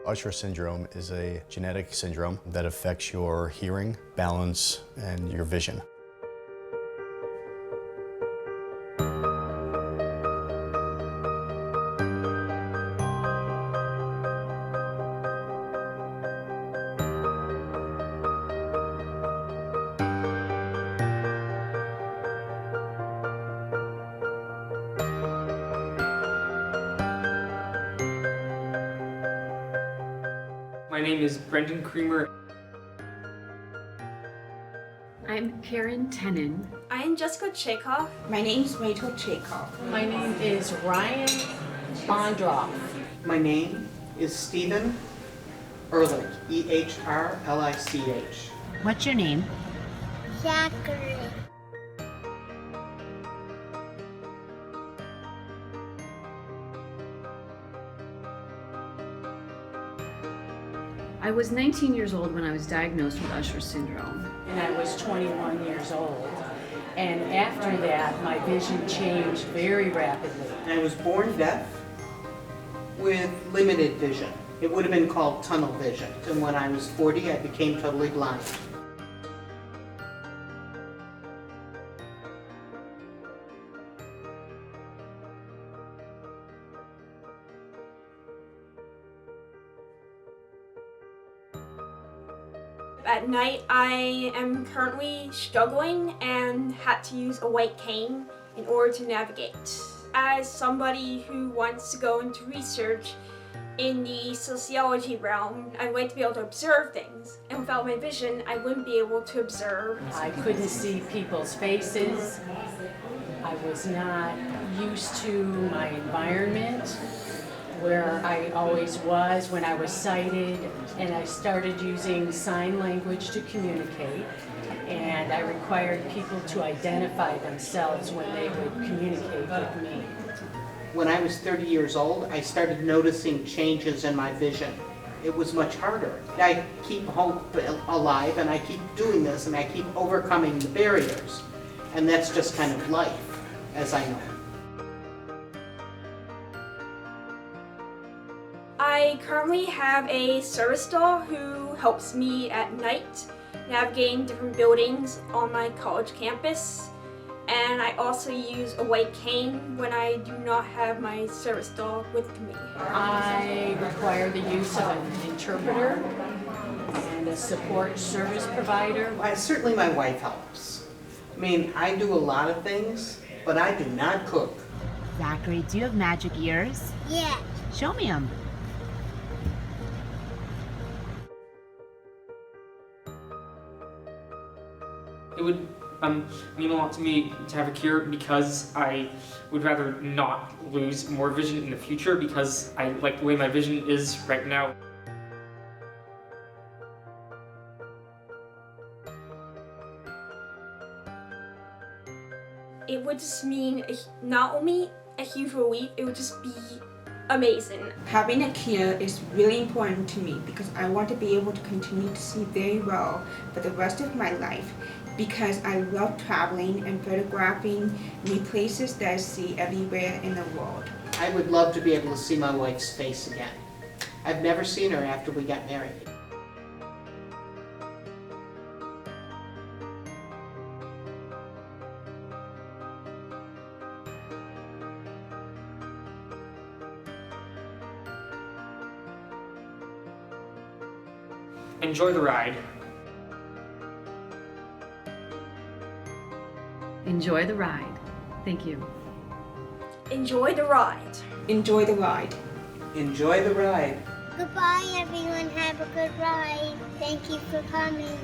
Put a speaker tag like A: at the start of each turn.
A: Usher syndrome is a genetic syndrome that affects your hearing, balance, and your vision.
B: My name is Brendan Creamer.
C: I'm Karen Tenon.
D: I am Jessica Chekhov.
E: My name is Rachel Chekhov.
F: My name is Ryan Bondroff.
G: My name is Stephen Ehrlich, E-H-R-L-I-C-H.
H: What's your name?
I: Zachary.
C: I was 19 years old when I was diagnosed with Usher syndrome.
F: And I was 21 years old. And after that, my vision changed very rapidly.
G: I was born deaf with limited vision. It would have been called tunnel vision. And when I was 40, I became totally blind.
D: At night, I am currently struggling and had to use a white cane in order to navigate. As somebody who wants to go into research in the sociology realm, I'd like to be able to observe things. And without my vision, I wouldn't be able to observe.
F: I couldn't see people's faces. I was not used to my environment where I always was when I was sighted, and I started using sign language to communicate, and I required people to identify themselves when they would communicate with me.
G: When I was 30 years old, I started noticing changes in my vision. It was much harder. I keep hope alive, and I keep doing this, and I keep overcoming the barriers. And that's just kind of life, as I know.
D: I currently have a service dog who helps me at night navigating different buildings on my college campus. And I also use a white cane when I do not have my service dog with me.
F: I require the use of an interpreter and a support service provider.
G: Certainly my wife helps. I mean, I do a lot of things, but I do not cook.
H: Zachary, do you have magic ears?
I: Yeah.
H: Show me them.
B: It would mean a lot to me to have a cure because I would rather not lose more vision in the future because I like the way my vision is right now.
D: It would just mean not only a huge relief, it would just be amazing.
E: Having a cure is really important to me because I want to be able to continue to see very well for the rest of my life because I love traveling and photographing new places that I see everywhere in the world.
G: I would love to be able to see my wife's face again. I've never seen her after we got married.
B: Enjoy the ride.
C: Enjoy the ride. Thank you.
D: Enjoy the ride.
E: Enjoy the ride.
G: Enjoy the ride.
I: Goodbye, everyone. Have a good ride. Thank you for coming.